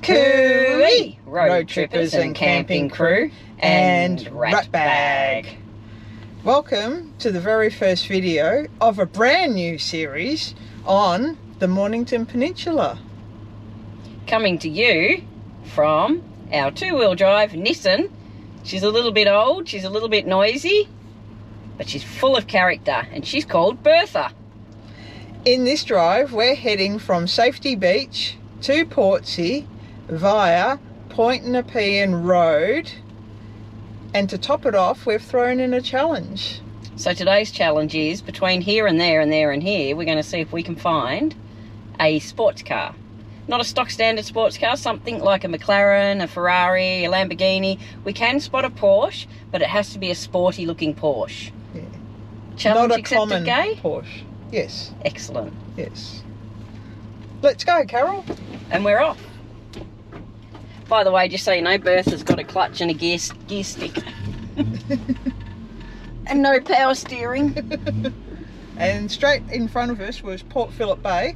Cooey! Road trippers and camping crew and rat bag. Welcome to the very first video of a brand new series on the Mornington Peninsula. Coming to you from our two-wheel drive Nissan. She's a little bit old, she's a little bit noisy, but she's full of character, and she's called Bertha. In this drive, we're heading from Safety Beach to Portsea via Point Nepean Road, and to top it off, we've thrown in a challenge. So today's challenge is between here and there and there and here, we're going to see if we can find a sports car. Not a stock standard sports car, something like a McLaren, a Ferrari, a Lamborghini. We can spot a Porsche, but it has to be a sporty looking Porsche. Yeah. Challenge Not a accepted, common Gay? Porsche. Yes. Excellent. Yes. Let's go, Carol. And we're off. By the way, just so you know, Bertha's got a clutch and a gear stick. And no power steering. And straight in front of us was Port Phillip Bay.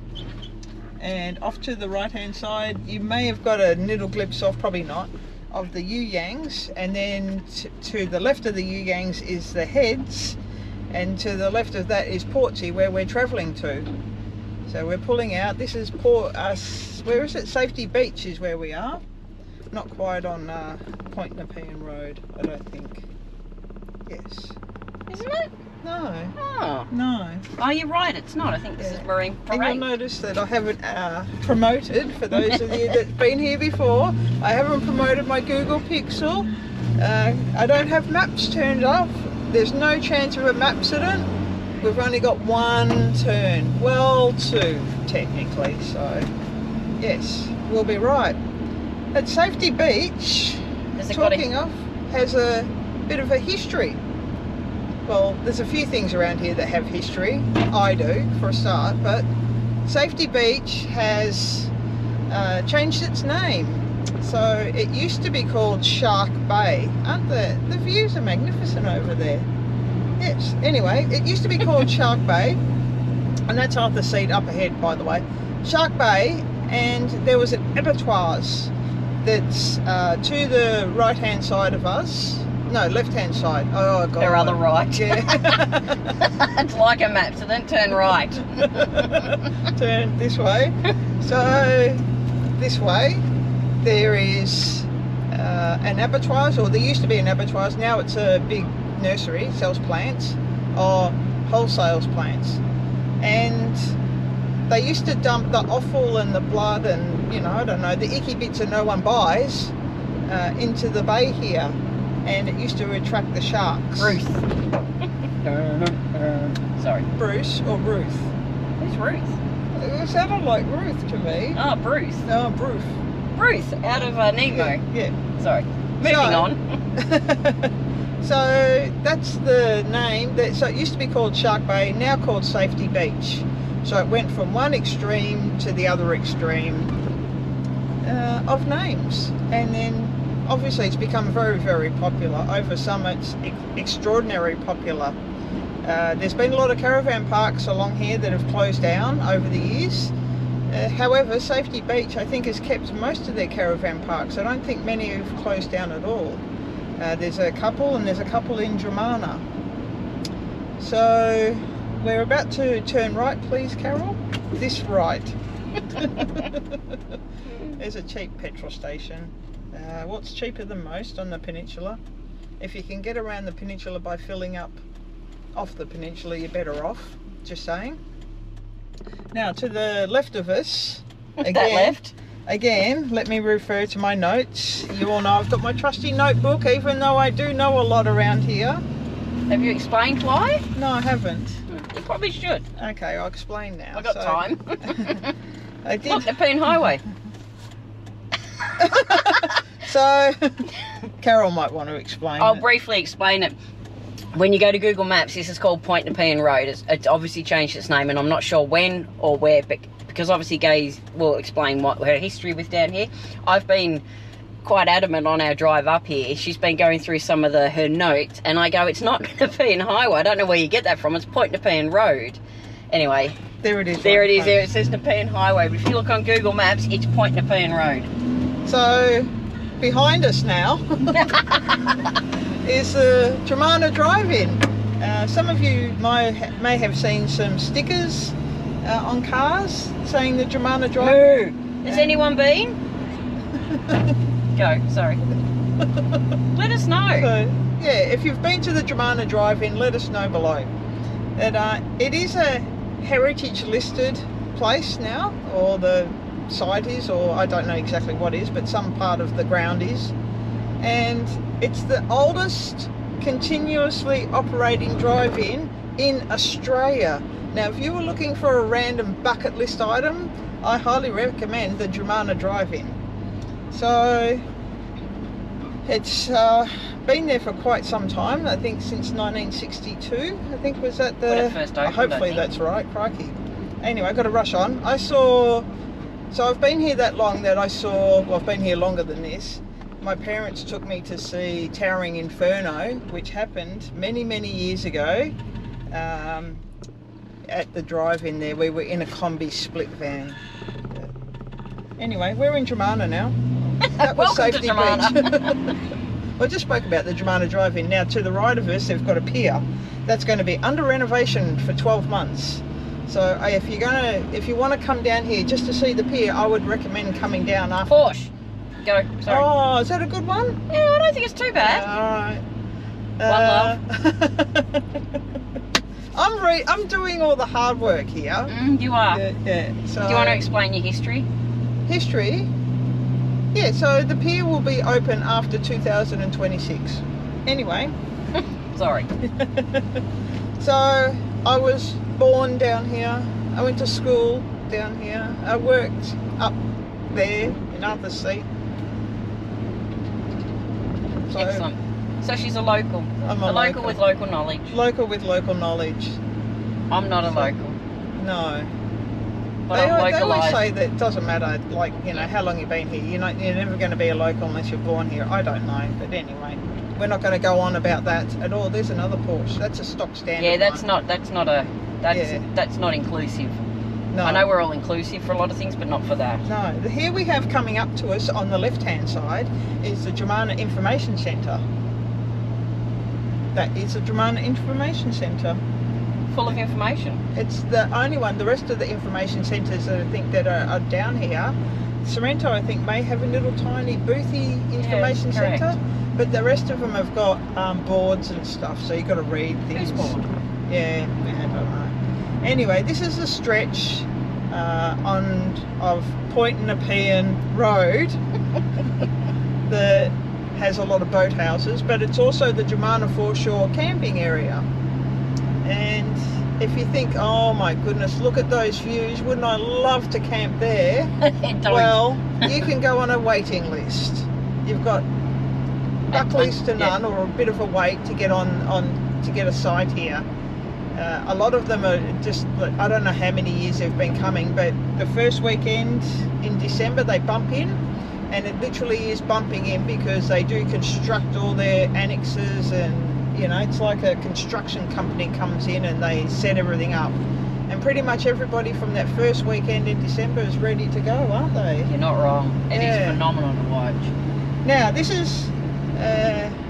And off to the right hand side, you may have got a little glimpse of, probably not, of the You Yangs. And then to the left of the You Yangs is the Heads. And to the left of that is Portsea, where we're travelling to. So we're pulling out. This is where is it? Safety Beach is where we are. Not quite on Point Nepean Road, I don't think. Yes. Isn't it? No. Oh. No. Oh, you're right, it's not. I think this is Marine Parade. And you'll notice that I haven't promoted, for those of you that've been here before, I haven't promoted my Google Pixel. I don't have maps turned off. There's no chance of a accident. We've only got one turn. Well, two, technically, so yes, we'll be right. At Safety Beach, talking of, has a bit of a history. Well, there's a few things around here that have history. I do, for a start, but Safety Beach has changed its name. So it used to be called Shark Bay. Aren't the views are magnificent over there? Yes. Anyway, it used to be called Shark Bay, and that's half the seat up ahead, by the way. Shark Bay, and there was an abattoirs that's to the right-hand side of us. No, left-hand side. Oh, God. Her other right. Yeah. It's like a map, so then turn right. Turn this way. So, this way, there is an abattoirs, or there used to be an abattoirs. Now it's a big nursery, sells plants, or wholesales plants. And they used to dump the offal and the blood and, you know, I don't know, the icky bits that no one buys into the bay here. And it used to attract the sharks. Ruth. Sorry. Bruce or Ruth? Who's Ruth? It sounded like Ruth to me. Oh, Bruce. Oh, Bruce. Bruce, out of Nemo. Yeah. Sorry. Moving on. So that's the name. So it used to be called Shark Bay, now called Safety Beach. So it went from one extreme to the other extreme of names. And then obviously it's become very, very popular. Over summer it's extraordinarily popular. There's been a lot of caravan parks along here that have closed down over the years. However, Safety Beach I think has kept most of their caravan parks. I don't think many have closed down at all. There's a couple, and there's a couple in Dromana. So we're about to turn right, please, Carol. This right. There's a cheap petrol station. What's cheaper than most on the peninsula? If you can get around the peninsula by filling up off the peninsula, you're better off. Just saying. Now to the left of us, again, let me refer to my notes. You all know I've got my trusty notebook, even though I do know a lot around here. Have you explained why? No, I haven't. You probably should. Okay, I'll explain now. I've got time. I did. Look, Nepean Highway. So, Carol might want to explain. I'll briefly explain it. When you go to Google Maps, this is called Point Nepean Road. It's obviously changed its name, and I'm not sure when or where, but because obviously Gaze will explain what her history with down here. I've been quite adamant on our drive up here. She's been going through some of her notes, and I go, it's not Nepean Highway. I don't know where you get that from. It's Point Nepean Road. Anyway, there it is. There it is. There it says Nepean Highway. But if you look on Google Maps, it's Point Nepean Road. So behind us now is the Dromana Drive-In. Some of you may have seen some stickers on cars saying the Dromana Drive-In. Has anyone been? Go, sorry. Let us know. So, yeah, if you've been to the Dromana Drive-In, let us know below. It is a heritage listed place now, or the site is, or I don't know exactly what is, but some part of the ground is. And it's the oldest continuously operating drive-in in Australia. Now, if you were looking for a random bucket list item, I highly recommend the Dromana Drive-In. So it's been there for quite some time. I think since 1962. I think was that the. When it first opened, hopefully that's right. Crikey. Anyway, I've got to rush on. So I've been here that long that I saw. Well, I've been here longer than this. My parents took me to see Towering Inferno, which happened many, many years ago. At the drive-in there, we were in a combi split van. Anyway, we're in Dromana now. That was Welcome Safety to Dromana. Beach. I just spoke about the Dromana Drive-In. Now, to the right of us, they've got a pier that's going to be under renovation for 12 months. So, if you want to come down here just to see the pier, I would recommend coming down after. Porsche. Go. Sorry. Oh, is that a good one? Yeah, I don't think it's too bad. All right. I'm doing all the hard work here. You are. Yeah. So, do you want to explain your history? History? Yeah, so the pier will be open after 2026. Anyway. Sorry. So I was born down here. I went to school down here. I worked up there in Arthur's Seat. So Excellent. So she's a local. I'm a local with local knowledge. Local with local knowledge. I'm not a local. No. But They I'm always localised. say that it doesn't matter, like, you know, how long you've been here. You're never going to be a local unless you're born here. I don't know. But anyway, we're not going to go on about that at all. There's another Porsche. That's a stock standard Yeah, that's one. that's not inclusive. No. I know we're all inclusive for a lot of things, but not for that. No. Here we have coming up to us on the left-hand side is the Dromana Information Centre. That is the Dromana Information Centre. Full of information. It's the only one. The rest of the information centres that I think that are down here, Sorrento I think may have a little tiny boothy information correct. centre, but the rest of them have got boards and stuff, so you've got to read things. Who's board? Yeah, I don't know. Anyway, this is a stretch of Point Nepean Road that has a lot of boathouses, but it's also the Dromana Foreshore Camping area. And if you think, oh my goodness, look at those views, wouldn't I love to camp there? Well, you can go on a waiting list. You've got buckleys to none, or a bit of a wait to get on to get a site here. A lot of them are just, I don't know how many years they've been coming, but the first weekend in December they bump in, and it literally is bumping in because they do construct all their annexes, and you know, it's like a construction company comes in and they set everything up. And pretty much everybody from that first weekend in December is ready to go, aren't they? You're not wrong. It is phenomenal to watch. Now, this is...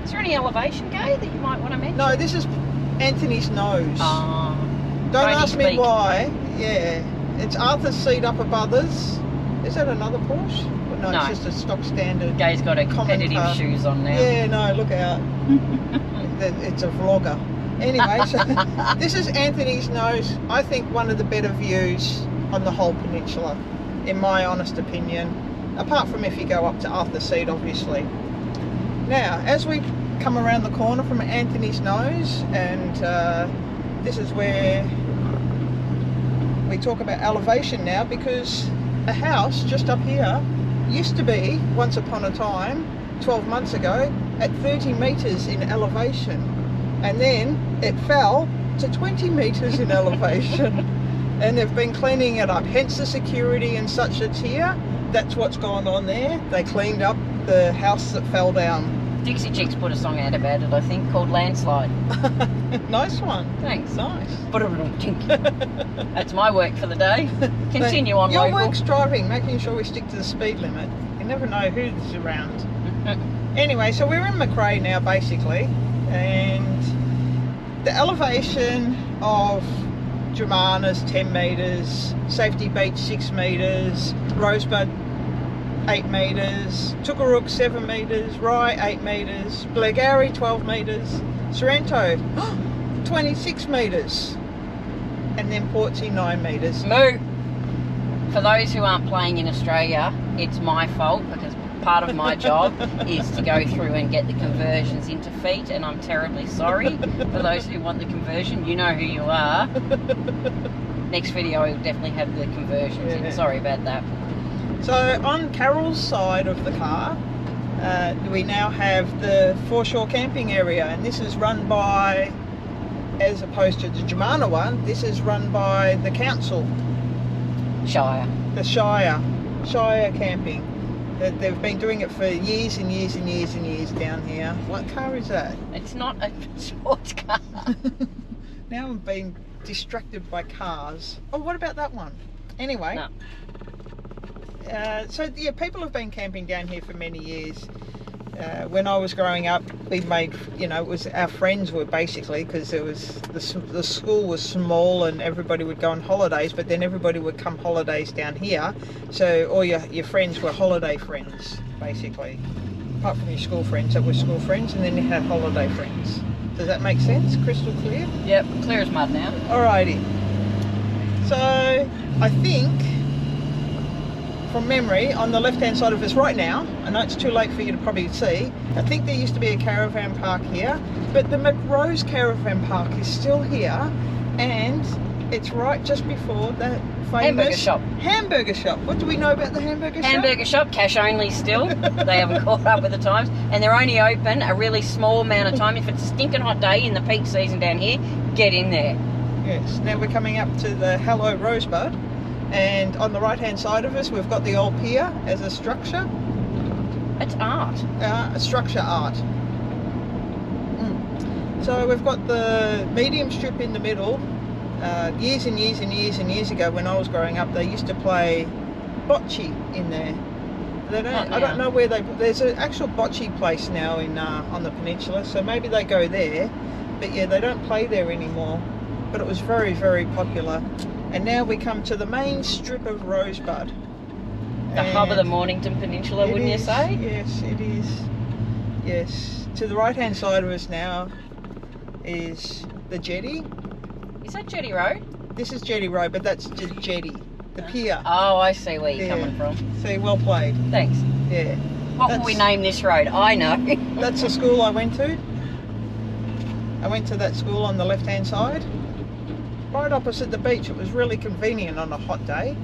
Is there any elevation, Gay, that you might want to mention? No, this is Anthony's Nose. Don't ask me why. Yeah. It's Arthur's Seat up above us. Is that another Porsche? No, it's just a stock standard. Gay's got a competitive shoes on now. Yeah, no, look out. It's a vlogger. Anyway, so this is Anthony's Nose. I think one of the better views on the whole peninsula, in my honest opinion. Apart from if you go up to Arthur's Seat, obviously. Now, as we come around the corner from Anthony's Nose, and this is where we talk about elevation now, because a house just up here used to be, once upon a time, 12 months ago, at 30 metres in elevation, and then it fell to 20 metres in elevation, and they've been cleaning it up, hence the security and such that's here. That's what's gone on there. They cleaned up the house that fell down. Dixie Chicks put a song out about it, I think, called Landslide. Nice one. Thanks. Nice. That's my work for the day. Continue on, Your local. work's driving, making sure we stick to the speed limit. You never know who's around. Anyway, so we're in McRae now basically, and the elevation of Dromana's 10 metres, Safety Beach 6 metres, Rosebud 8 metres, Toogarook 7 metres, Rye 8 metres, Blairgowrie 12 metres, Sorrento 26 metres, and then Portsea 9 metres. Moo! For those who aren't playing in Australia, it's my fault because part of my job is to go through and get the conversions into feet, and I'm terribly sorry for those who want the conversion. You know who you are. Next video will definitely have the conversions in. Sorry about that. So on Carol's side of the car, we now have the Foreshore Camping area, and this is run by, as opposed to the Dromana one, this is run by the council. Shire. The Shire Camping. They've been doing it for years and years and years and years down here. What car is that? It's not a sports car. Now I'm being distracted by cars. Oh, what about that one? Anyway. No. So yeah, people have been camping down here for many years. When I was growing up, we made, it was our friends were basically, because it was the school was small and everybody would go on holidays, but then everybody would come holidays down here. So all your friends were holiday friends, basically. Apart from your school friends that were school friends, and then you had holiday friends. Does that make sense? Crystal clear? Yep, clear as mud now. Alrighty. So I think, from memory, on the left hand side of us right now, I know it's too late for you to probably see, I think there used to be a caravan park here, but the McRose Caravan Park is still here, and it's right just before that famous hamburger shop. What do we know about the hamburger shop? Hamburger shop, cash only still. They haven't caught up with the times, and they're only open a really small amount of time. If it's a stinking hot day in the peak season down here, get in there. Yes, now we're coming up to the Hello Rosebud. And on the right hand side of us, we've got the old pier as a structure. It's art. A structure art. So we've got the medium strip in the middle. Years and years and years and years ago, when I was growing up, they used to play bocce in there. I don't know where there's an actual bocce place now in on the peninsula, so maybe they go there. But yeah, they don't play there anymore. But it was very, very popular. And now we come to the main strip of Rosebud. The hub of the Mornington Peninsula, wouldn't you say? Yes, it is. Yes. To the right hand side of us now is the jetty. Is that Jetty Road? This is Jetty Road, but that's the jetty, the pier. Oh, I see where you're coming from. See, well played. Thanks. Yeah. What will we name this road? I know. That's the school I went to. I went to that school on the left hand side. Right opposite the beach. It was really convenient on a hot day.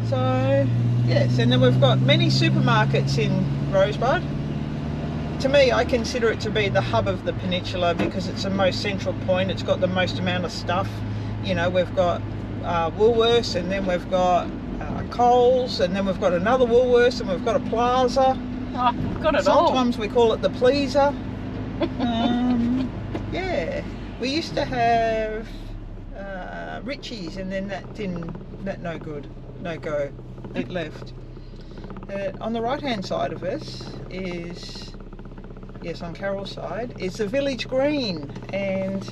So yes, and then we've got many supermarkets in Rosebud. To me, I consider it to be the hub of the peninsula because it's the most central point. It's got the most amount of stuff. We've got Woolworths, and then we've got Coles, and then we've got another Woolworths, and we've got a plaza. Oh, we've got it all. Sometimes we call it the pleaser. Yeah. We used to have Richie's, and then that no good, no go, it left. On the right hand side of us is, yes, on Carol's side, is the village green, and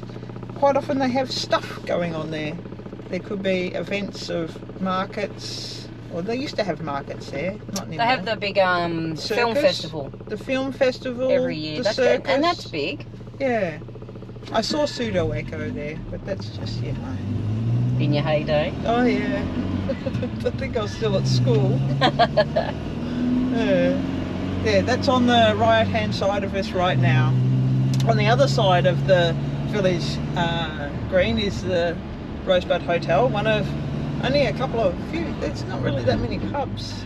quite often they have stuff going on there. There could be events of markets, or they used to have markets there, not anymore. They have the big film festival. The film festival every year, and that's big. Yeah. I saw Pseudo Echo there, but that's just, In your heyday? Oh, yeah. I think I was still at school. Yeah, that's on the right-hand side of us right now. On the other side of the village green is the Rosebud Hotel, one of only there's not really that many pubs,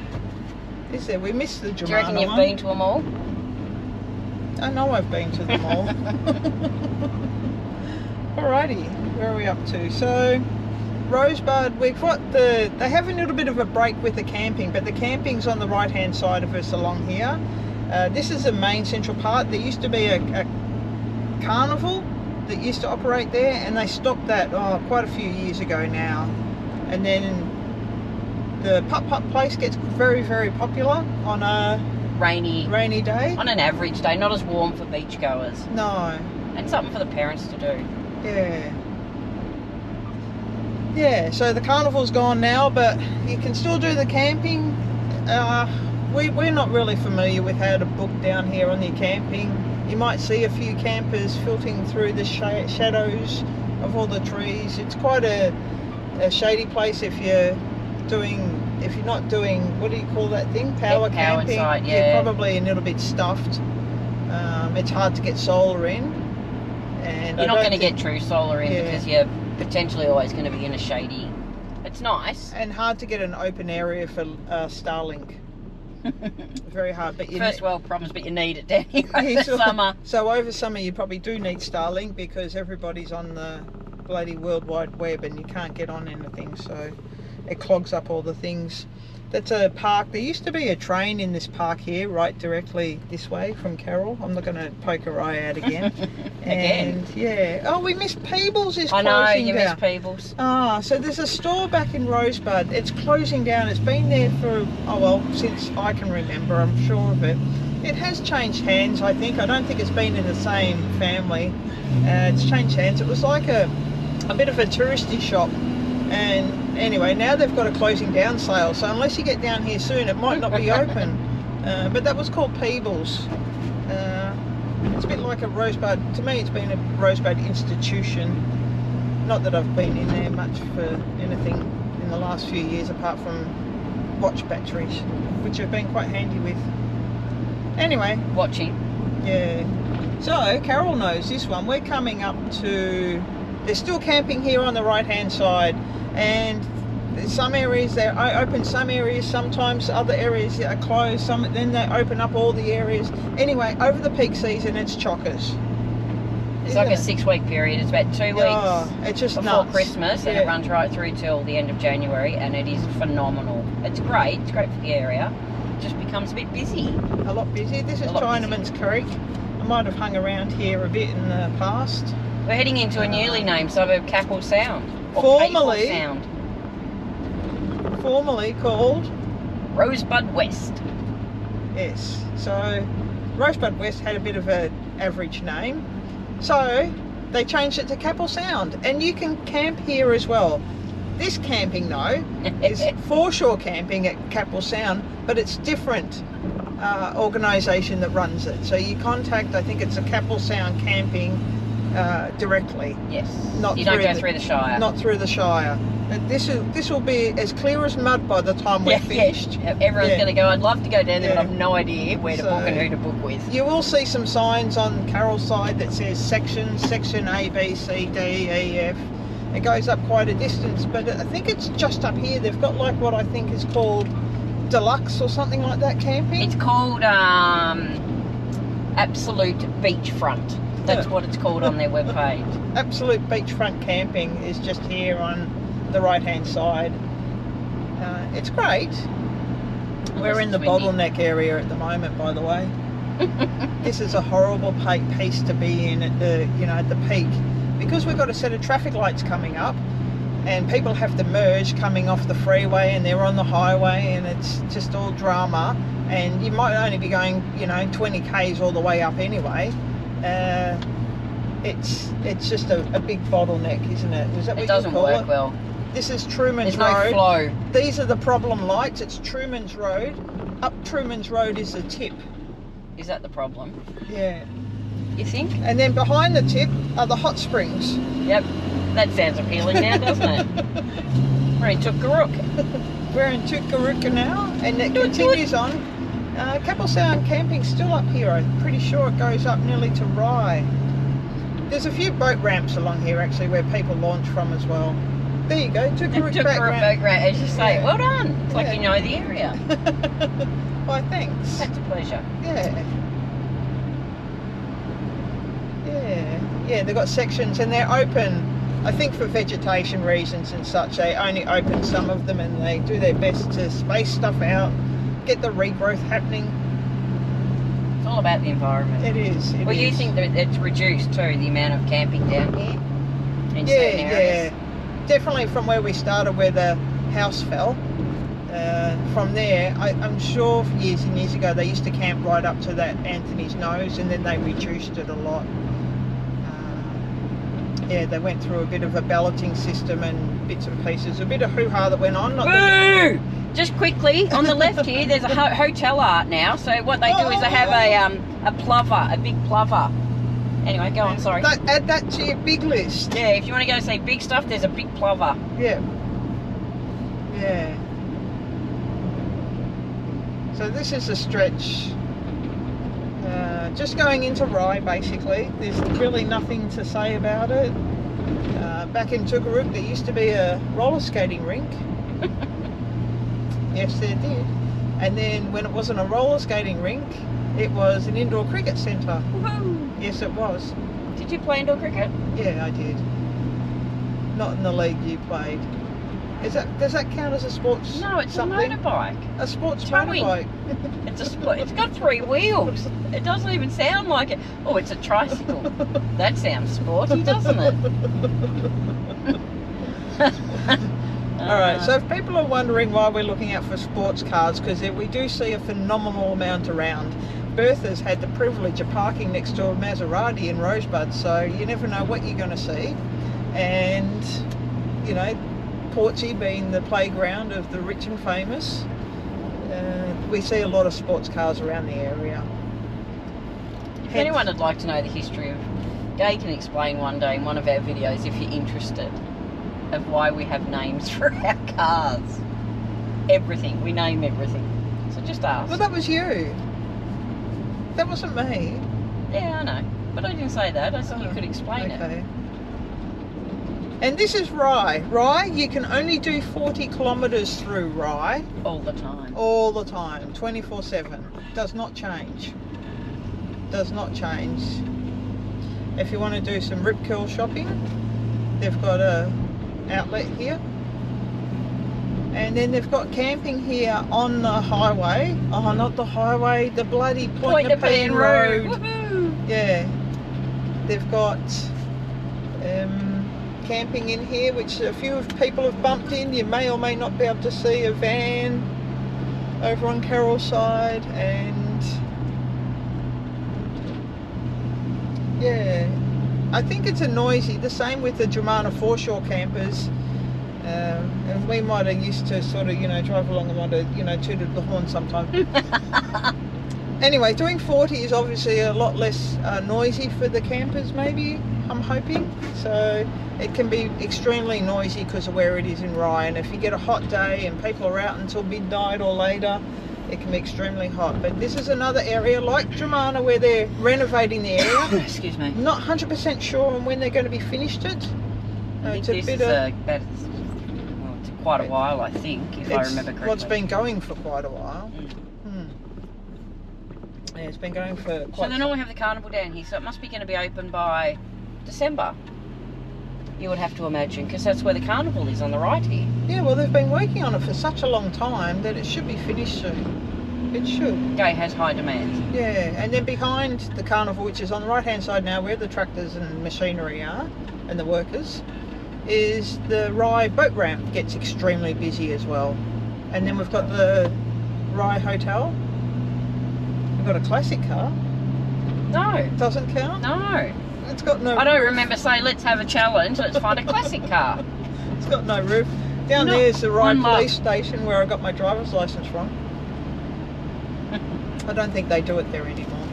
is there? We missed the Dromana one. Do you reckon you've been to them all? I know I've been to them all. Alrighty, where are we up to? So, Rosebud, we've got they have a little bit of a break with the camping, but the camping's on the right hand side of us along here. This is the main central part. There used to be a carnival that used to operate there, and they stopped that quite a few years ago now. And then the putt-putt place gets very, very popular on a rainy day. On an average day, not as warm for beachgoers. No. And something for the parents to do. Yeah. Yeah, so the carnival's gone now, but you can still do the camping. We're not really familiar with how to book down here on the camping. You might see a few campers filtering through the shadows of all the trees. It's quite a shady place if you're not doing, what do you call that thing? Power camping. Inside, yeah. You're probably a little bit stuffed. It's hard to get solar in. And you're not going to get true solar in because you're potentially always going to be in a shady. It's nice. And hard to get an open area for Starlink. Very hard. But First world problems, but you need it down here over summer. So over summer you probably do need Starlink because everybody's on the bloody World Wide Web and you can't get on anything, so it clogs up all the things. That's a park. There used to be a train in this park here, right directly this way from Carol. I'm not going to poke her eye out again. And yeah. Oh, we missed Peebles is closing down. I know, you missed Peebles. Ah, so there's a store back in Rosebud. It's closing down. It's been there for, since I can remember, I'm sure of it. It has changed hands, I think. I don't think it's been in the same family. It's changed hands. It was like a bit of a touristy shop. And anyway, now they've got a closing down sale, so unless you get down here soon, it might not be open. But that was called Peebles. It's a bit like a Rosebud. To me, it's been a Rosebud institution. Not that I've been in there much for anything in the last few years, apart from watch batteries, which have been quite handy with. Anyway. Watching. Yeah. So, Carol knows this one. We're coming up to... There's still camping here on the right-hand side, and some areas they open some areas, sometimes other areas are closed, then they open up all the areas. Anyway, over the peak season it's chockers. It's like a 6-week period. It's about 2 weeks it's just before nuts. Christmas, and it runs right through till the end of January, and it is phenomenal. It's great for the area. It just becomes a bit busy. A lot busy. This is Chinaman's Creek. I might have hung around here a bit in the past. We're heading into a newly named suburb, Capel Sound. Formerly called Rosebud West. Yes. So Rosebud West had a bit of an average name. So they changed it to Capel Sound. And you can camp here as well. This camping though is Foreshore Camping at Capel Sound, but it's different organisation that runs it. So you contact, I think it's a Capel Sound Camping directly. Yes. You don't go through the Shire. Not through the Shire. This will be as clear as mud by the time we're finished. Yeah. Everyone's going to go, I'd love to go down there, but I've no idea where to book and who to book with. You will see some signs on Carol's side that says section A, B, C, D, E, F. It goes up quite a distance, but I think it's just up here. They've got like what I think is called deluxe or something like that camping. It's called Absolute Beachfront. That's what it's called on their webpage. Absolute Beachfront Camping is just here on the right-hand side. It's great. We're in the bottleneck area at the moment, by the way. This is a horrible pace to be in at the peak, because we've got a set of traffic lights coming up, and people have to merge coming off the freeway, and they're on the highway, and it's just all drama. And you might only be going, 20 k's all the way up anyway. It's just a big bottleneck, isn't it? Is that what you call it? It doesn't work well. This is Truman's Road. Road. No flow. These are the problem lights. It's Truman's Road. Up Truman's Road is the tip. Is that the problem? Yeah. You think? And then behind the tip are the hot springs. Yep. That sounds appealing now, doesn't it? We're in Tookarook. We're in Tookarook now, and it continues on. Capel Sound Camping's still up here. I'm pretty sure it goes up nearly to Rye. There's a few boat ramps along here actually where people launch from as well. There you go, Tookarook boat ramp. As you say, well done. It's like you know the area. Why, thanks. That's a pleasure. Yeah, they've got sections and they're open. I think for vegetation reasons and such, they only open some of them, and they do their best to space stuff out, get the regrowth happening. It's all about the environment. It is. You think that it's reduced too, the amount of camping down here in certain areas? Yeah. Definitely from where we started, where the house fell. from there, I'm sure years and years ago they used to camp right up to that Anthony's Nose, and then they reduced it a lot. Yeah, they went through a bit of a balloting system and bits and pieces. A bit of hoo-ha that went on. Boo! Just quickly, on the left here, there's a hotel art now. So what they do is they have a plover, a big plover. Anyway, go on, sorry. Add that to your big list. Yeah, if you want to go see big stuff, there's a big plover. Yeah. Yeah. So this is a stretch. Just going into Rye, basically. There's really nothing to say about it. Back in Toogarook, there used to be a roller skating rink. Yes, there did. And then when it wasn't a roller skating rink, it was an indoor cricket centre. Woohoo! Yes, it was. Did you play indoor cricket? Yeah, I did. Not in the league you played. Does that count as a sports? No, it's something? a motorbike. A sports Towing. motorbike. It's got 3 wheels. It doesn't even sound like it. Oh, it's a tricycle. That sounds sporty, doesn't it? Alright, so if people are wondering why we're looking out for sports cars, because we do see a phenomenal amount around. Bertha's had the privilege of parking next to a Maserati in Rosebud, so you never know what you're going to see. And, you know, Portsea being the playground of the rich and famous, we see a lot of sports cars around the area. If anyone would like to know the history of, Gay can explain one day in one of our videos, if you're interested, of why we have names for our cars. Everything, we name everything. So just ask. Well, that was you. That wasn't me. Yeah, I know, but I didn't say that. I said you could explain it. And this is Rye. Rye, you can only do 40 kilometres through Rye. All the time. All the time, 24/7. Does not change. Does not change. If you want to do some rip curl shopping, they've got a outlet here. And then they've got camping here on the highway. Oh, not the highway, the bloody Point Nepean Road. Woohoo! Yeah. They've got camping in here, which a few people have bumped in. You may or may not be able to see a van over on Carol side, and yeah, I think it's a noisy, the same with the Dromana Foreshore campers, and we might have used to sort of, you know, drive along and want to, you know, tooted the horn sometimes. Anyway, doing 40 is obviously a lot less noisy for the campers, maybe, I'm hoping. So it can be extremely noisy because of where it is in Rye, and if you get a hot day and people are out until midnight or later, it can be extremely hot. But this is another area like Dromana where they're renovating the area. Excuse me. Not 100% sure on when they're going to be finished it. It's quite a while, I think, if I remember correctly. Well, it's been going for quite a while. Yeah, it's been going for quite. So they normally have the carnival down here, so it must be going to be open by December, you would have to imagine, because that's where the carnival is on the right here. Yeah, well, they've been working on it for such a long time that it should be finished soon. It should. Gay has high demands. Yeah, and then behind the carnival, which is on the right hand side now, where the tractors and machinery are and the workers, is the Rye boat ramp. Gets extremely busy as well. And then we've got the Rye Hotel. We've got a classic car. No. Doesn't count? No. It's got no I don't roof. remember saying, let's have a challenge, let's find a classic car. It's got no roof. Down there's the Rye police station where I got my driver's licence from. I don't think they do it there anymore.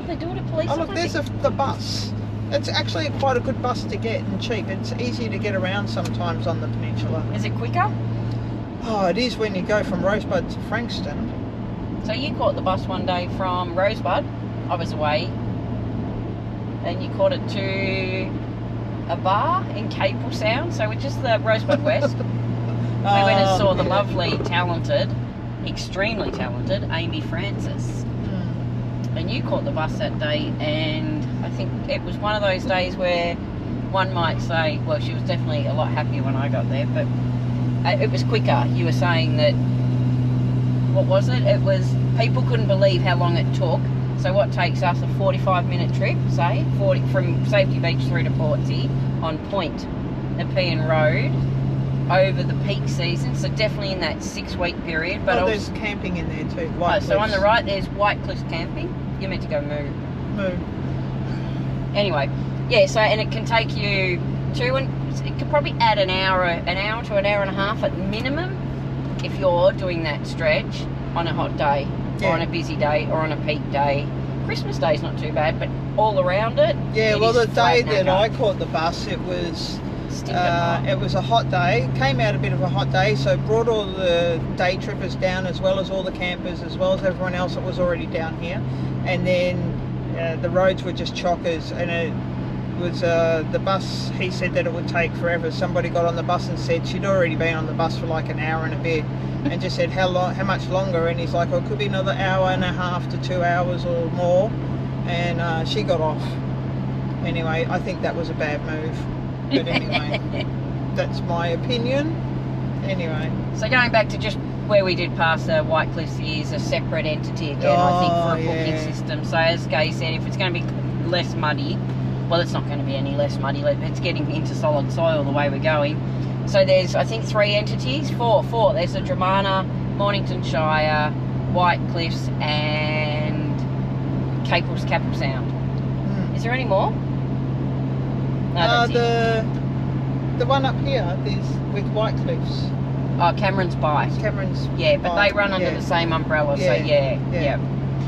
They do it at police. Oh look, there's the bus. It's actually quite a good bus to get and cheap. It's easy to get around sometimes on the peninsula. Is it quicker? Oh, it is when you go from Rosebud to Frankston. So you caught the bus one day from Rosebud, I was away, and you caught it to a bar in Capel Sound, so which is the Rosebud West. We went and saw the lovely, talented, extremely talented Amy Francis. And you caught the bus that day, and I think it was one of those days where one might say, well, she was definitely a lot happier when I got there, but it was quicker. You were saying that, what was it? It was, people couldn't believe how long it took. So what takes us a 45-minute trip, say, from Safety Beach through to Portsea on Point Nepean Road, over the peak season, so definitely in that 6-week period. But there's camping in there too. So on the right there's White Cliffs Camping. You're meant to go moo. Anyway, yeah. So and it can take you it could probably add an hour to an hour and a half at minimum if you're doing that stretch on a hot day, or on a busy day, or on a peak day. Christmas Day's not too bad, but all around it. Yeah, well, the day that I caught the bus, it was a hot day. Came out a bit of a hot day, so brought all the day trippers down, as well as all the campers, as well as everyone else that was already down here. And then the roads were just chockers, and it was the bus. He said that it would take forever. Somebody got on the bus and said she'd already been on the bus for like an hour and a bit. And just said, how much longer? And he's like, it could be another hour and a half to 2 hours or more. And she got off. Anyway, I think that was a bad move. But anyway, that's my opinion. Anyway. So going back to just where we did pass White Cliffs is a separate entity again, I think, for a booking system. So as Gay said, if it's going to be less muddy, well, it's not going to be any less muddy. It's getting into solid soil the way we're going. So there's, I think, 3 entities, four. There's the Dromana, Mornington Shire, White Cliffs, and Capel Sound. Is there any more? No, that's the one up here is with White Cliffs. Oh, Cameron's Bight. Yeah, but they run under the same umbrella. So yeah.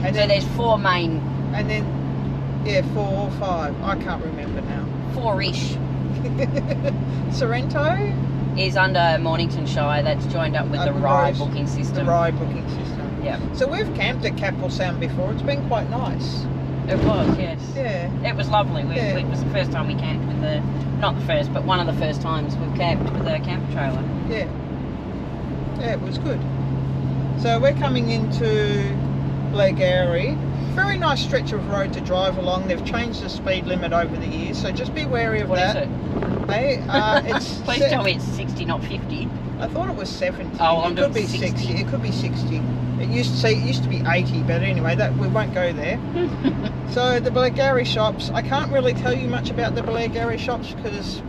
And so there's 4 main. And then 4 or 5. I can't remember now. 4-ish. Sorrento is under Mornington Shire. That's joined up with the Rye booking system. Yeah. So we've camped at Capel Sound before. It's been quite nice. It was, yes. Yeah. It was lovely. It was the first time we camped with not the first, but one of the first times we've camped with a camper trailer. Yeah. Yeah, it was good. So we're coming into Blairgowrie. Very nice stretch of road to drive along. They've changed the speed limit over the years, so just be wary of that. What is it? Hey, it's Please tell me it's 60, not 50. I thought it was 70. Oh, well, it could be 60. It could be 60. It used to be 80, but anyway, we won't go there. So the Blairgowrie shops, I can't really tell you much about the Blairgowrie shops because,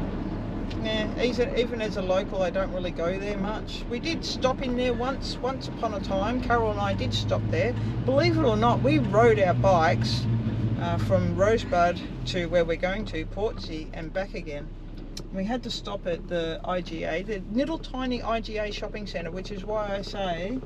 even as a local, I don't really go there much. We did stop in there once upon a time. Carol and I did stop there. Believe it or not, we rode our bikes from Rosebud to where we're going to, Portsea, and back again. We had to stop at the IGA, the little tiny IGA shopping centre, which is why I say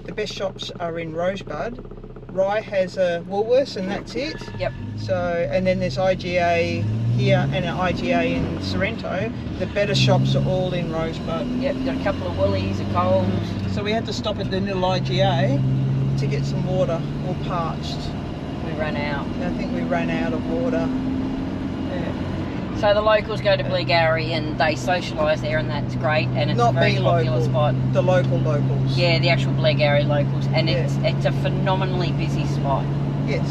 the best shops are in Rosebud. Rye has a Woolworths and that's it. Yep. So, and then there's IGA here and an IGA in Sorrento. The better shops are all in Rosebud. Yep, got a couple of Woolies, a Coles. So we had to stop at the little IGA to get some water, all parched. We ran out. I think we ran out of water. So the locals go to Blairgowrie and they socialise there, and that's great, and it's Not a very popular local, spot. The locals. Yeah, the actual Blairgowrie locals, and it's a phenomenally busy spot. Yes.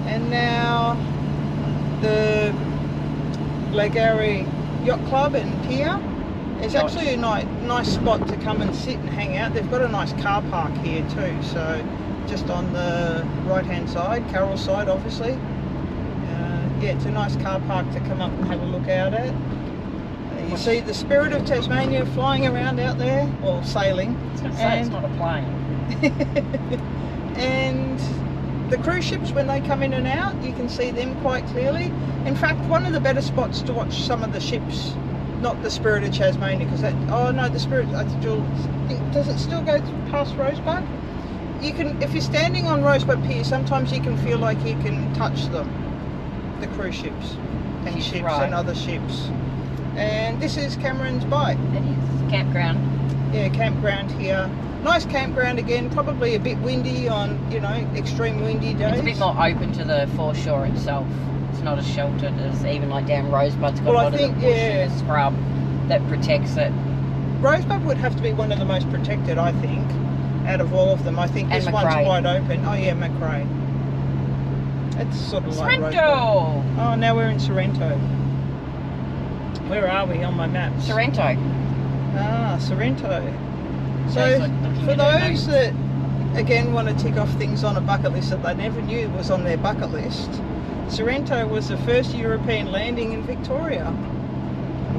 And now the Blairgowrie Yacht Club and Pier. It's actually a nice spot to come and sit and hang out. They've got a nice car park here too, so just on the right hand side, Carol's side obviously. Yeah, it's a nice car park to come up and have a look out at. You see the Spirit of Tasmania flying around out there, or sailing. I was going to say, it's not a plane. And the cruise ships, when they come in and out, you can see them quite clearly. In fact, one of the better spots to watch some of the ships, not the Spirit of Tasmania, because the Spirit, does it still go past Rosebud? You can, if you're standing on Rosebud Pier, sometimes you can feel like you can touch them. The cruise ships and and other ships. And this is Cameron's Bight. It is campground. Yeah, campground here. Nice campground again, probably a bit windy on, extreme windy days. It's a bit more open to the foreshore itself. It's not as sheltered as even like down Rosebud's got a lot of the bush and the scrub that protects it. Rosebud would have to be one of the most protected, I think, out of all of them. I think this one's quite open. Oh yeah, Macrae. It's sort of like Sorrento! Oh, now we're in Sorrento. Where are we on my map? Sorrento. Ah, Sorrento. So, for those that, again, want to tick off things on a bucket list that they never knew was on their bucket list, Sorrento was the first European landing in Victoria.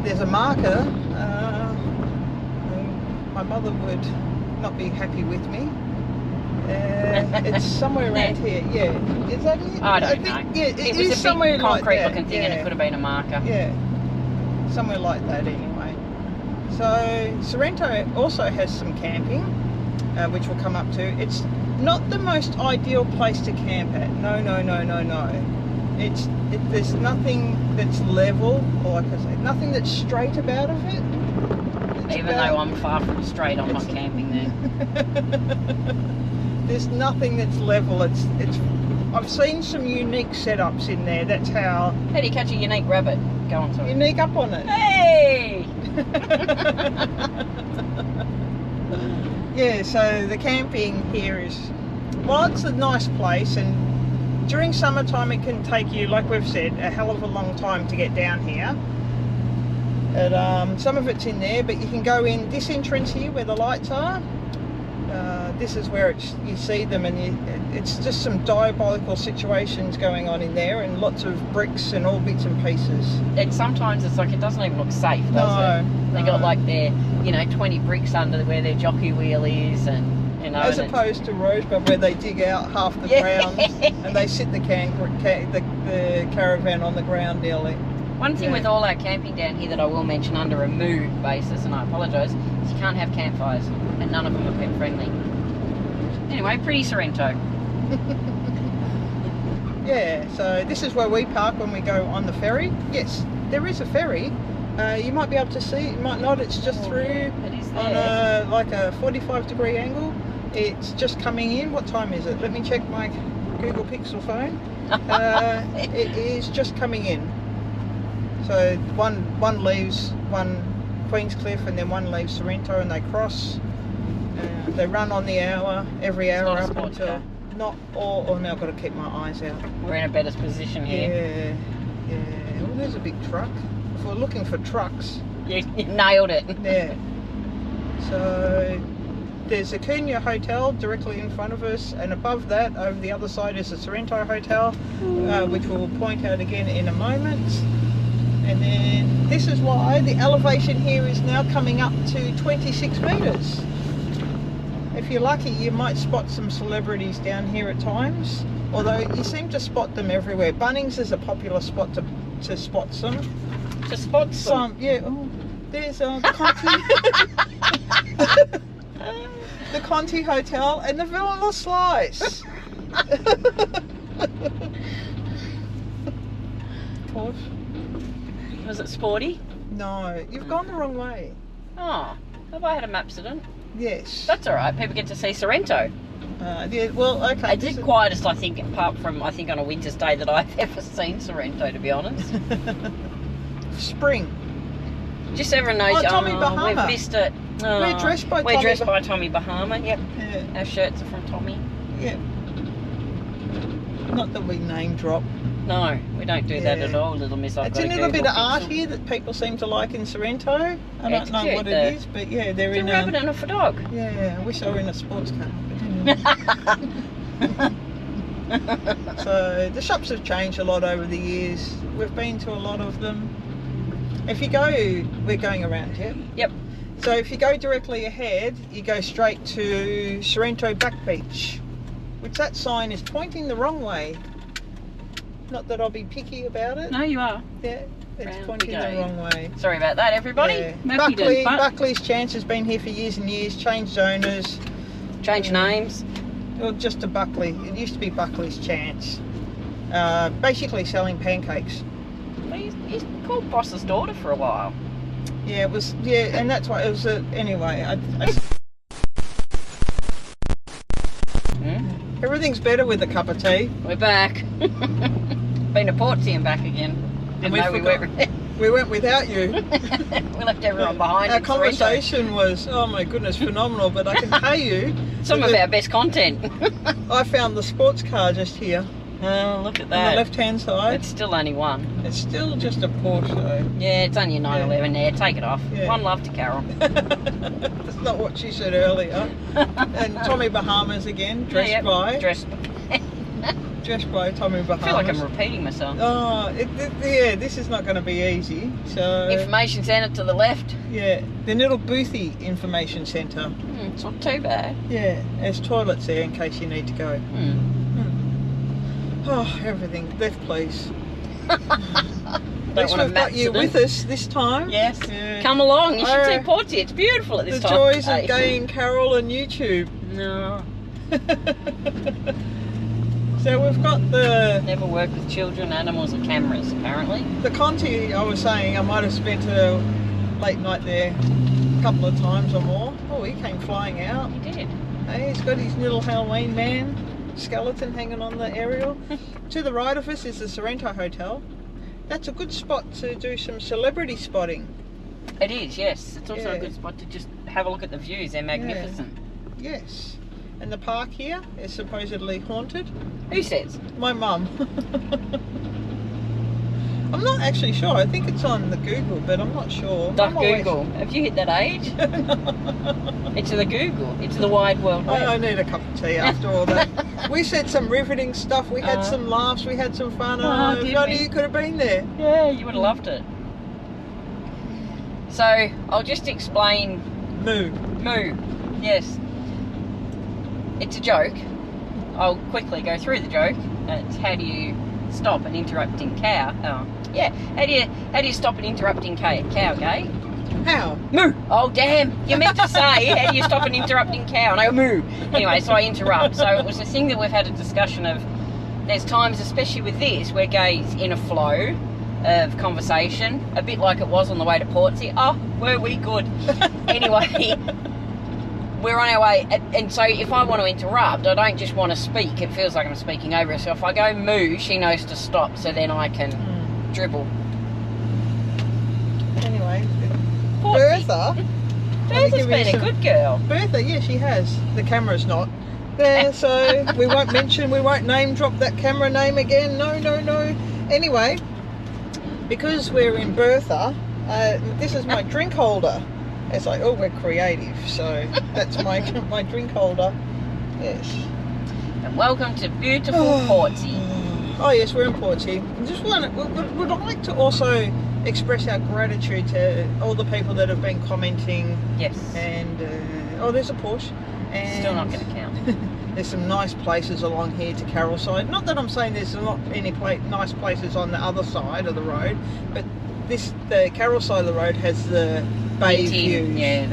There's a marker. My mother would not be happy with me. It's somewhere around here. Yeah, is that it? I don't know. Yeah, it was a somewhere big concrete like looking thing, and it could have been a marker. Yeah, somewhere like that anyway. So Sorrento also has some camping, which we'll come up to. It's not the most ideal place to camp at. No. There's nothing that's level, or like I say, nothing that's straight about of it. Even though I'm far from straight, I'm not camping there. There's nothing that's level. It's. I've seen some unique setups in there. That's how. How do you catch a unique rabbit? Go on, sorry. Unique up on it. Hey! Yeah. So the camping here is. Well, it's a nice place, and during summertime it can take you, like we've said, a hell of a long time to get down here. And some of it's in there, but you can go in this entrance here where the lights are. This is where you see them, and it's just some diabolical situations going on in there, and lots of bricks and all bits and pieces. And sometimes it's like it doesn't even look safe, does it? They got like their, 20 bricks under where their jockey wheel is, and as opposed to Rosebud, where they dig out half the ground and they sit the caravan on the ground nearly. One thing with all our camping down here that I will mention under a mood basis, and I apologise, is you can't have campfires, and none of them are pet friendly. Anyway, pretty Sorrento. Yeah, so this is where we park when we go on the ferry. Yes, there is a ferry. You might be able to see, you might not, it's just through it is on a 45-degree angle. It's just coming in. What time is it? Let me check my Google Pixel phone. It is just coming in. So one leaves Queenscliff, and then one leaves Sorrento, and they cross. They run on the hour, every hour up until not all. Oh, now I've got to keep my eyes out. We're in a better position here. Yeah. Well, there's a big truck. If we're looking for trucks. You nailed it. Yeah. So there's a Cunha Hotel directly in front of us, and above that, over the other side, is the Sorrento Hotel, which we'll point out again in a moment. And then this is why the elevation here is now coming up to 26 metres. If you're lucky, you might spot some celebrities down here at times, although you seem to spot them everywhere. Bunnings is a popular spot to spot some. To spot some? Yeah. Oh, there's Conti. The Conti Hotel and the Villa Slice. Porsche. Was it sporty? No, you've gone the wrong way. Oh, have I had a accident? Yes. That's alright, people get to see Sorrento. Yeah, well, okay. It's the quietest, I think, apart from, on a winter's day that I've ever seen Sorrento, to be honest. Spring. Just everyone knows, Tommy Bahama. we've missed it. Oh, We're dressed by Tommy Bahama, yep. Yeah. Our shirts are from Tommy. Yeah. Not that we name drop. No, we don't do that at all, little miss. It's a little bit of art here that people seem to like in Sorrento. I don't know what it is, but yeah, they're in a rabbit and a dog. Yeah, I wish I were in a sports car. So the shops have changed a lot over the years. We've been to a lot of them. If you go, we're going around here. Yep. So if you go directly ahead, you go straight to Sorrento Back Beach, which that sign is pointing the wrong way. Not that I'll be picky about it. No, you are. Yeah, it's pointing the wrong way. Sorry about that, everybody. Yeah. Buckley, Buckley's Chance has been here for years and years, changed owners. Changed names. Well, just to Buckley. It used to be Buckley's Chance. Basically selling pancakes. He's called Boss's Daughter for a while. Yeah, it was. Yeah, and that's why it was. Anyway, everything's better with a cup of tea. We're back. Been to Portsea and back again. Didn't know we went without you. We left everyone behind. Our conversation was, oh my goodness, phenomenal. But I can tell you, some of our best content. I found the sports car just here. Oh, look at that. On the left-hand side. It's still only one. It's still just a Porsche, though. Yeah, it's only a 911 there. Take it off. Yeah. One love to Carol. That's not what she said earlier. And Tommy Bahamas again, dressed by. Dressed Dress by Tommy Bahamas. I feel like I'm repeating myself. Oh, yeah, this is not going to be easy. So Information centre to the left. yeah, the little Boothy Information Centre. It's not too bad. Yeah, there's toilets there in case you need to go. Oh, everything. Left, please. At least we've got you with us this time. Yes. Yeah. Come along. You should see Portsea. It's beautiful at this the time. joys of Gay and Carol and YouTube. No. So we've got the Never work with children, animals, or cameras. Apparently. the Conti. I was saying I might have spent a late night there a couple of times or more. Oh, he came flying out. You did. Hey, he's got his little Halloween man skeleton hanging on the aerial. To the right of us is the Sorrento Hotel. That's a good spot to do some celebrity spotting. It is. Yes. It's also Yeah. a good spot to just have a look at the views. They're magnificent. Yes. And the park here is supposedly haunted. Who says? My mum. I'm not actually sure. I think it's on the Google, but I'm not sure. Duck Google. Have you hit that age? It's the Google. It's the wide world web. I need a cup of tea after all that. We said some riveting stuff. We had some laughs. We had some fun. If only you could have been there. Yeah, you would have loved it. So, I'll just explain. Moo. Yes. It's a joke. I'll quickly go through the joke. It's how do you stop an interrupting cow? Oh, yeah. How do you stop an interrupting cow, Gay? How? Moo! Oh, damn. You meant to say, how do you stop an interrupting cow? And I go, moo. Anyway, so I interrupt. So it was a thing that we've had a discussion of. There's times, especially with this, where Gay's in a flow of conversation, a bit like it was on the way to Portsea. Oh, were we good? Anyway, we're on our way. And so if I want to interrupt, I don't just want to speak. It feels like I'm speaking over her. So if I go moo, she knows to stop. So then I can dribble. Anyway. Portsea. Bertha. Bertha's been a good girl. Bertha, yeah, she has. The camera's not there, so we won't name drop that camera name again. No. Anyway, because we're in Bertha, this is my drink holder. It's like, oh, we're creative, so that's my drink holder. Yes. And welcome to beautiful Portsea. Oh yes, we're in Portsea. Would like to also express our gratitude to all the people that have been commenting. Yes. And there's a Porsche. And Still not going to count. There's some nice places along here to Carol side. Not that I'm saying there's not any nice places on the other side of the road, but the Carol side of the road has the bay views. Yeah,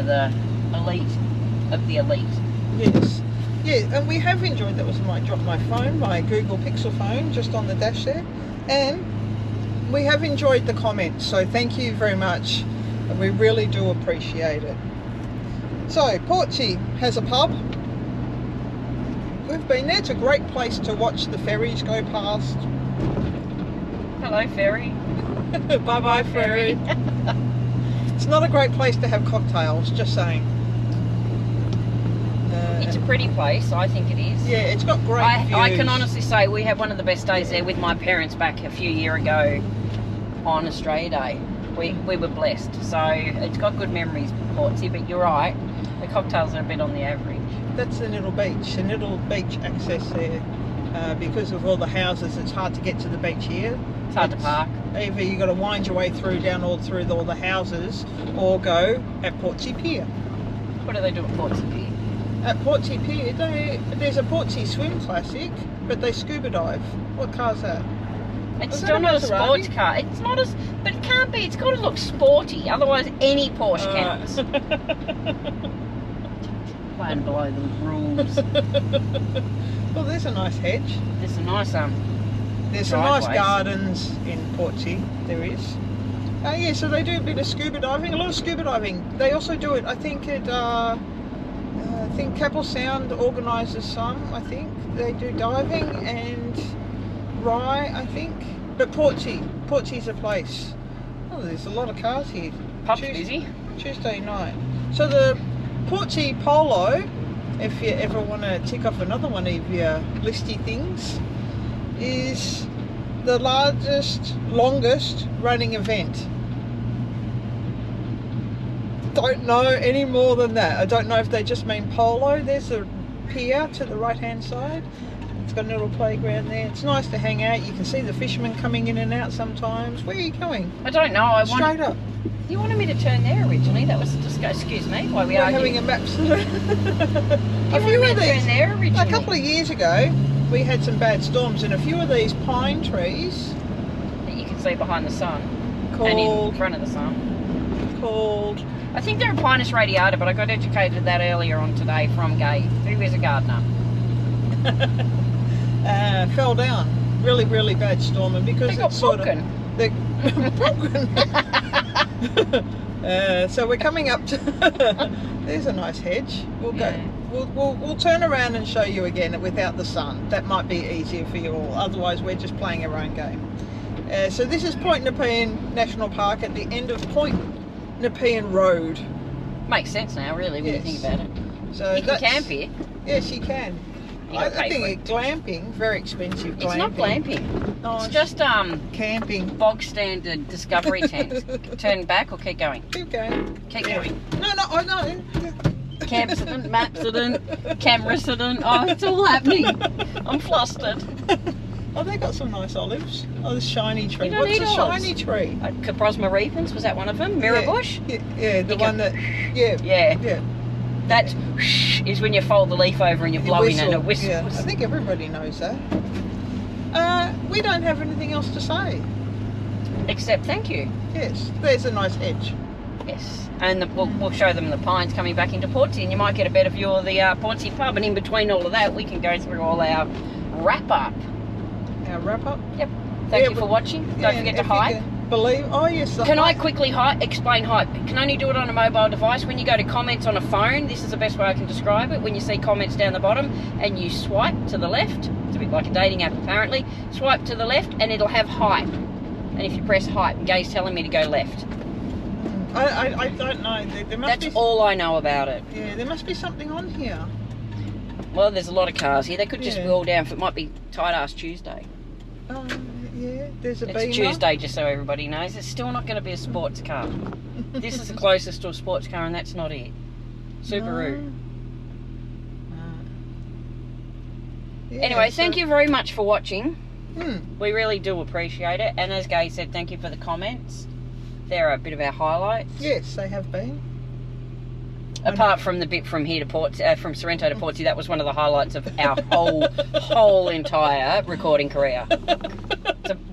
the elite of the elite. Yes. Yeah, and we have enjoyed that. I dropped my phone, my Google Pixel phone, just on the dash there, and we have enjoyed the comments. So thank you very much. We really do appreciate it. So Portsea has a pub. We've been there. It's a great place to watch the ferries go past. Hello, ferry. Bye-bye, ferry. It's not a great place to have cocktails, just saying. It's a pretty place, I think it is. Yeah, it's got great views. I can honestly say we had one of the best days there with my parents back a few years ago on Australia Day. We were blessed, so it's got good memories, Portsea, but you're right, the cocktails are a bit on the average. That's the little beach access there. Because of all the houses, it's hard to get to the beach here. It's hard to park. Either you've got to wind your way down all through all the houses, or go at Portsea Pier. What do they do at Portsea Pier? At Portsea Pier, there's a Portsea Swim Classic, but they scuba dive. What car's that? It's still not a sports car. It's not but it can't be. It's got to look sporty. Otherwise, any Porsche counts. Playing below the rules. Well, there's a nice hedge. There's a nice There's some nice gardens in Portsea. There is. Yeah, so they do a bit of scuba diving. A lot of scuba diving. They also do it. I think I think Capel Sound organises some. I think they do diving and Rye. I think. But Portsea's a place. Oh, there's a lot of cars here. Pub's busy. Tuesday night. So the Portsea Polo, if you ever want to tick off another one of your listy things, is the longest running event. Don't know any more than that. I don't know if they just mean polo. There's a pier to the right hand side. It's got a little playground there. It's nice to hang out. You can see the fishermen coming in and out sometimes. Where are you going? I don't know. Straight up. You wanted me to turn there originally. That was just excuse me. Why we We're are having a map. A few of these. Turn there originally. A couple of years ago, we had some bad storms, and a few of these pine trees that you can see behind the sun called, and in front of the sun. Called. I think they're a Pinus radiata, but I got educated that earlier on today from Gay, who is a gardener. Fell down. Really, really bad storm, and because They got it's sort broken. of they're broken. So we're coming up to. There's a nice hedge. We'll go. Yeah. We'll turn around and show you again without the sun. That might be easier for you all. Otherwise, we're just playing our own game. So this is Point Nepean National Park at the end of Point Nepean Road. Makes sense now, really, when you think about it. So you can camp here. Yes, you can. I think glamping, very expensive glamping. It's not glamping. No, it's just camping. Bog standard discovery tents. Turn back or keep going? Keep going. Keep going. No. Campsident, mapsident, cameracident. Oh, it's all happening. I'm flustered. Oh, they got some nice olives. Oh, the shiny tree. You don't What's need a olives. shiny tree? Caprosma repens, was that one of them? Mirrorbush? Yeah, the one that. Yeah. Yeah. That is when you fold the leaf over and you're blowing it and it whistles. Yeah, I think everybody knows that. We don't have anything else to say. Except thank you. Yes, there's a nice hedge. Yes, and we'll show them the pines coming back into Portsea, and you might get a better view of the Portsea Pub, and in between all of that we can go through all our wrap-up. Our wrap-up? Yep. Thank you for watching. Don't forget to hype. Oh yes. Can I quickly explain hype? You can only do it on a mobile device. When you go to comments on a phone, this is the best way I can describe it. When you see comments down the bottom and you swipe to the left, it's a bit like a dating app apparently, swipe to the left and it'll have hype. And if you press hype, Gay's telling me to go left. I don't know. There must That's all I know about it. Yeah, there must be something on here. Well, there's a lot of cars here. They could just wheel down. It might be tight-ass Tuesday. Yeah, there's a Beamer. It's Tuesday, just so everybody knows. It's still not going to be a sports car. This is the closest to a sports car, and that's not it. Subaru. Yeah, anyway, thank you very much for watching. We really do appreciate it. And as Gay said, thank you for the comments. They're a bit of our highlights. Yes, they have been. Apart from the bit from here to from Sorrento to Portsea, that was one of the highlights of our whole entire recording career.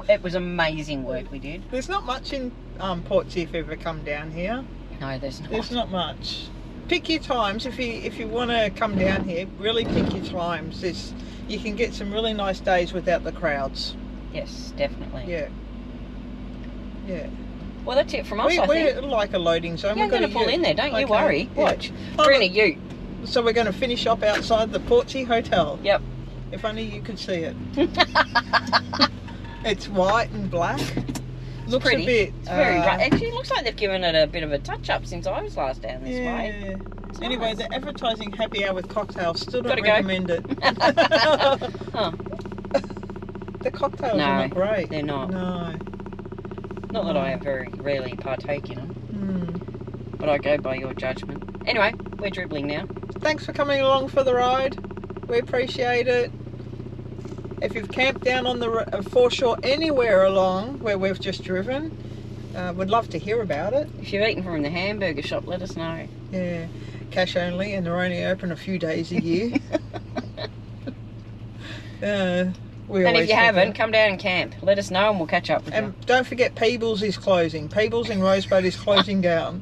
It was amazing work we did. There's not much in Portsea if you ever come down here. No, there's not. There's not much. Pick your times if you want to come down here. Really pick your times. You can get some really nice days without the crowds. Yes, definitely. Yeah. Well, that's it from us, I think. We're like a loading zone. Yeah, I'm going to pull in there, don't you worry. Yeah. Watch. We're in a ute. So we're going to finish up outside the Portsea Hotel. Yep. If only you could see it. It's white and black. Looks pretty. a bit... It's very bright. Actually, it looks like they've given it a bit of a touch-up since I was last down this way. Anyway, nice. they're advertising happy hour with cocktails. Still don't Gotta go. recommend it. Huh. The cocktails are not great. They're not. No. Not that I very rarely partake in them. But I go by your judgment. Anyway, we're dribbling now. Thanks for coming along for the ride. We appreciate it. If you've camped down on the foreshore anywhere along where we've just driven, we'd love to hear about it. If you've eaten from the hamburger shop, let us know. Yeah, cash only, and they're only open a few days a year. And if you haven't, come down and camp. Let us know and we'll catch up with you. And don't forget Peebles is closing. Peebles in Rosebud is closing down.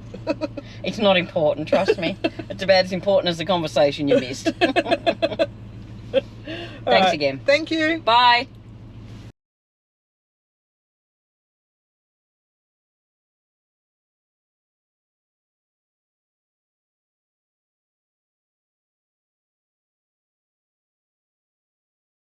It's not important, trust me. It's about as important as the conversation you missed. Thanks again. Thank you. Bye.